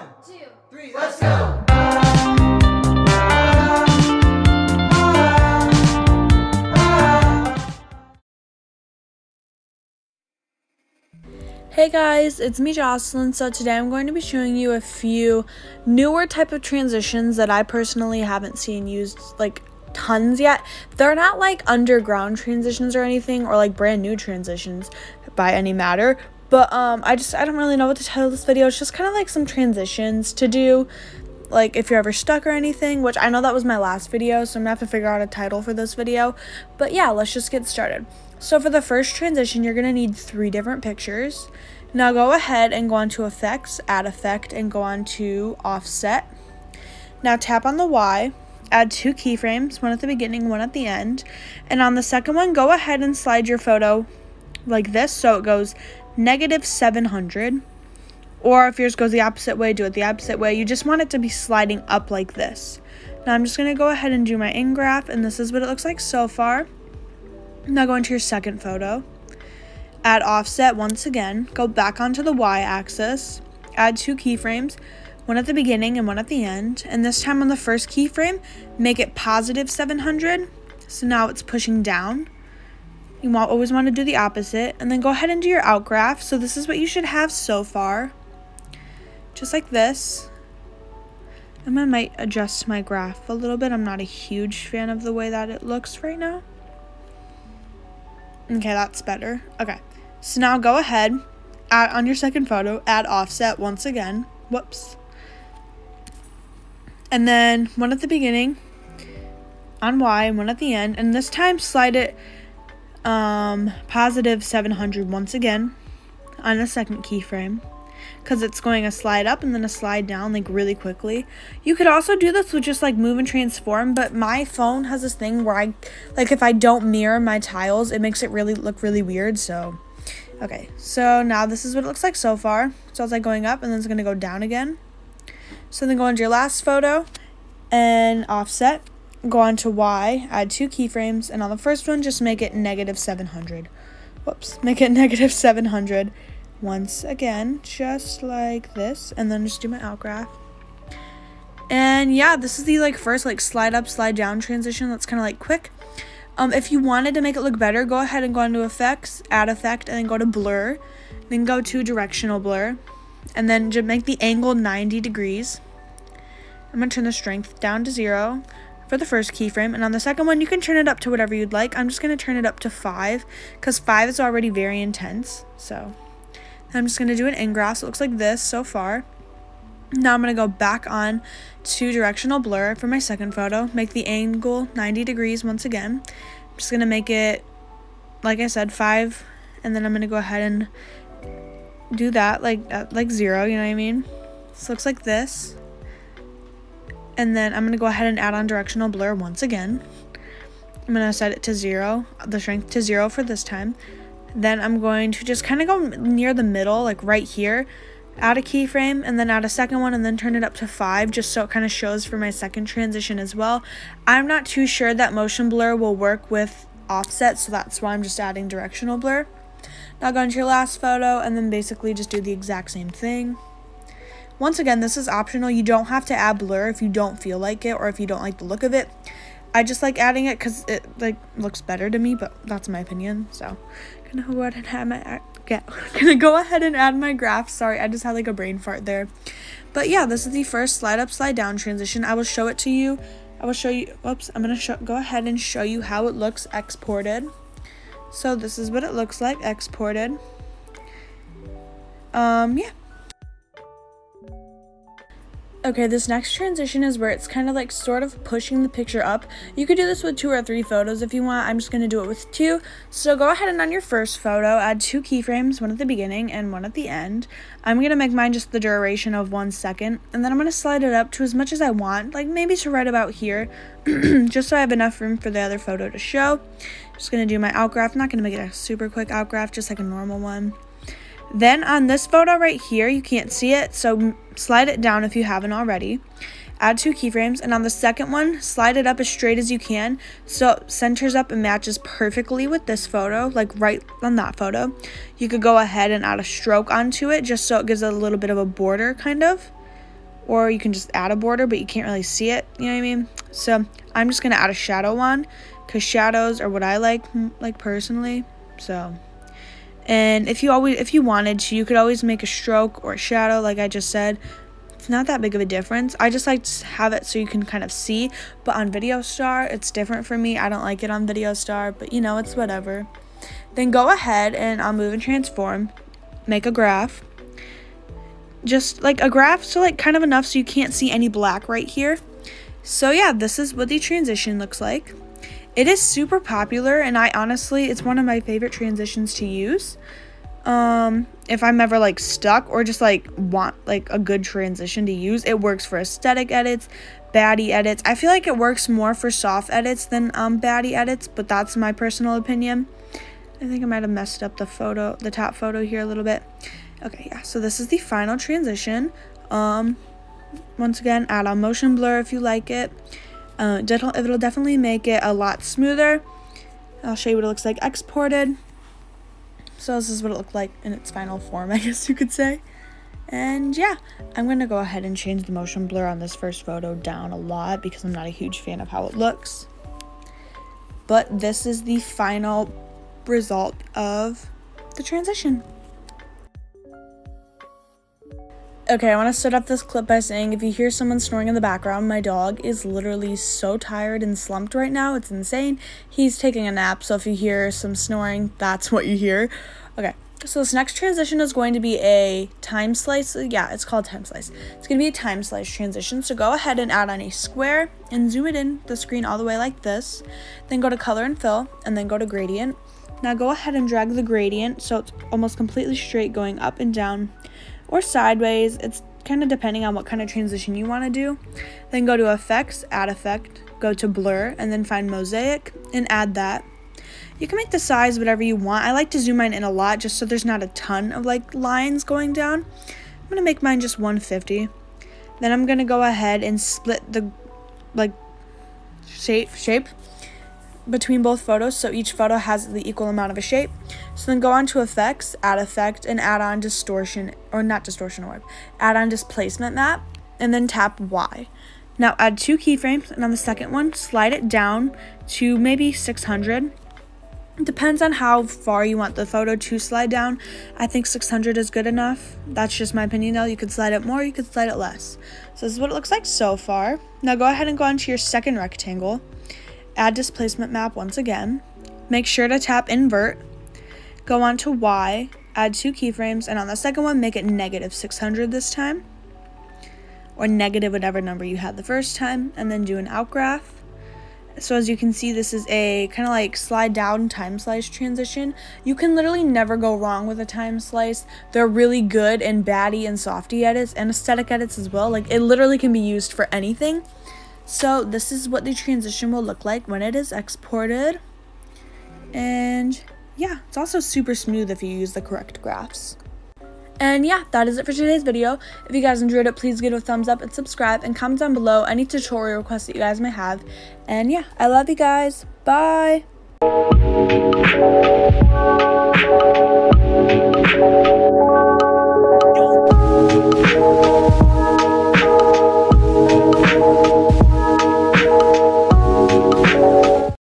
1, 2, 3, let's go! Hey guys, it's me Jocelyn. So today I'm going to be showing you a few newer type of transitions that I personally haven't seen used like tons yet. They're not like underground transitions or anything, or like brand new transitions by any matter, but I don't really know what to title this video. It's just kind of like some transitions to do, like if you're ever stuck or anything, which I know that was my last video, so I'm gonna have to figure out a title for this video. But yeah, let's just get started. So for the first transition, you're going to need 3 different pictures. Now go ahead and go on to Effects, Add Effect, and go on to Offset. Now tap on the Y, add 2 keyframes, one at the beginning, one at the end. And on the second one, go ahead and slide your photo like this, so it goes -700. Or if yours goes the opposite way, do it the opposite way. You just want it to be sliding up like this. Now I'm just going to go ahead and do my in-graph, and this is what it looks like so far. Now go into your second photo, add offset once again, go back onto the y-axis, add 2 keyframes, one at the beginning and one at the end, and this time on the first keyframe, make it +700, so now it's pushing down. You always want to do the opposite, and then go ahead and do your outgraph. So this is what you should have so far, just like this. I might adjust my graph a little bit. I'm not a huge fan of the way that it looks right now. Okay, that's better. Okay, so now go ahead, add on your second photo, add offset once again. Whoops. And then one at the beginning on Y and one at the end. And this time slide it +700 once again on the second keyframe, because it's going a slide up and then a slide down like really quickly. You could also do this with just like move and transform, but my phone has this thing where if I don't mirror my tiles, it makes it look really weird. So okay, so now this is what it looks like so far. So it's like going up and then it's going to go down again. So then go into your last photo and offset, go on to Y, add 2 keyframes, and on the first one just make it -700. Whoops, make it -700 once again, just like this, and then just do my outgraph. And yeah, this is the first slide up, slide down transition. That's kind of quick. If you wanted to make it look better, go ahead and go into Effects, Add Effect, and then go to Blur, then go to Directional Blur, and then just make the angle 90 degrees. I'm going to turn the strength down to 0 for the first keyframe, and on the second one you can turn it up to whatever you'd like. I'm just going to turn it up to 5 because 5 is already very intense. So I'm just going to do an in-graph, so it looks like this so far. Now I'm going to go back on to Directional Blur for my second photo, make the angle 90 degrees once again. I'm just going to make it, like I said, 5, and then I'm going to go ahead and do that like 0, you know what I mean? So it looks like this. And then I'm going to go ahead and add on Directional Blur once again. I'm going to set it to 0, the strength to 0 for this time. Then I'm going to just kind of go near the middle, like right here, add a keyframe, and then add a second one, and then turn it up to 5, just so it kind of shows for my second transition as well. I'm not too sure that motion blur will work with offset, so that's why I'm just adding directional blur. Now go into your last photo, and then basically just do the exact same thing. Once again, this is optional. You don't have to add blur if you don't feel like it, or if you don't like the look of it. I just like adding it because it looks better to me, but that's my opinion. So gonna go ahead and add my graph. Sorry, I just had a brain fart there. But yeah, this is the first slide up, slide down transition. I will show it to you. Whoops, I'm gonna go ahead and show you how it looks exported. So this is what it looks like exported. Yeah. Okay, this next transition is where it's kind of sort of pushing the picture up. You could do this with 2 or 3 photos if you want. I'm just going to do it with 2. So go ahead and on your first photo, add 2 keyframes, one at the beginning and one at the end. I'm going to make mine just the duration of 1 second. And then I'm going to slide it up to as much as I want, maybe to right about here, just so I have enough room for the other photo to show. Just going to do my outgraph. I'm not going to make it a super quick outgraph, just like a normal one. Then on this photo right here, you can't see it, so slide it down if you haven't already. Add 2 keyframes, and on the second one, slide it up as straight as you can so it centers up and matches perfectly with this photo, right on that photo. You could go ahead and add a stroke onto it just so it gives it a little bit of a border, kind of. or you can just add a border, but you can't really see it, you know what I mean? So I'm just gonna add a shadow on, because shadows are what I like personally. So, and if you wanted to, you could always make a stroke or a shadow, like I just said. It's not that big of a difference. I just like to have it so you can kind of see, but on Video Star, it's different for me. I don't like it on Video Star, but you know, it's whatever. Then go ahead and I'll move and transform, make a graph. Just like a graph, so like kind of enough so you can't see any black right here. So yeah, this is what the transition looks like. It is super popular, and I honestly, it's one of my favorite transitions to use. If I'm ever like stuck or just like want like a good transition to use, it works for aesthetic edits, baddie edits. I feel like it works more for soft edits than baddie edits, but that's my personal opinion. I think I might have messed up the top photo here a little bit. Okay, yeah, so this is the final transition. Once again, add on motion blur if you like it. It'll definitely make it a lot smoother. I'll show you what it looks like exported. So this is what it looked like in its final form, I guess you could say. And yeah, I'm going to go ahead and change the motion blur on this first photo down a lot because I'm not a huge fan of how it looks. But this is the final result of the transition. Okay, I want to start off this clip by saying if you hear someone snoring in the background, my dog is literally so tired and slumped right now. It's insane. He's taking a nap, so if you hear some snoring, that's what you hear. Okay, so this next transition is going to be a time slice. Yeah, it's called time slice. It's going to be a time slice transition, so go ahead and add on a square and zoom it in the screen all the way like this. Then go to color and fill, and then go to gradient. Now go ahead and drag the gradient so it's almost completely straight going up and down or sideways. It's kind of depending on what kind of transition you want to do. Then go to effects, add effect, go to blur, and then find mosaic and add that. You can make the size whatever you want. I like to zoom mine in a lot just so there's not a ton of like lines going down. I'm gonna make mine just 150. Then I'm gonna go ahead and split the like shape between both photos, so each photo has the equal amount of a shape. So then go on to effects, add effect, and add on distortion, or not distortion orb, add on displacement map, and then tap Y. Now add 2 keyframes, and on the second one, slide it down to maybe 600. It depends on how far you want the photo to slide down. I think 600 is good enough. That's just my opinion though. You could slide it more, you could slide it less. So this is what it looks like so far. Now go ahead and go on to your second rectangle. Add displacement map once again. Make sure to tap invert. Go on to Y, add 2 keyframes, and on the second one, make it negative 600 this time. Or negative whatever number you had the first time, and then do an outgraph. So as you can see, this is a kind of like slide down time slice transition. You can literally never go wrong with a time slice. They're really good in baddie and softy edits and aesthetic edits as well. Like it literally can be used for anything. So this is what the transition will look like when it is exported. And yeah, it's also super smooth if you use the correct graphs. And yeah, that is it for today's video. If you guys enjoyed it, please give it a thumbs up and subscribe, and comment down below any tutorial requests that you guys may have. And yeah, I love you guys. Bye.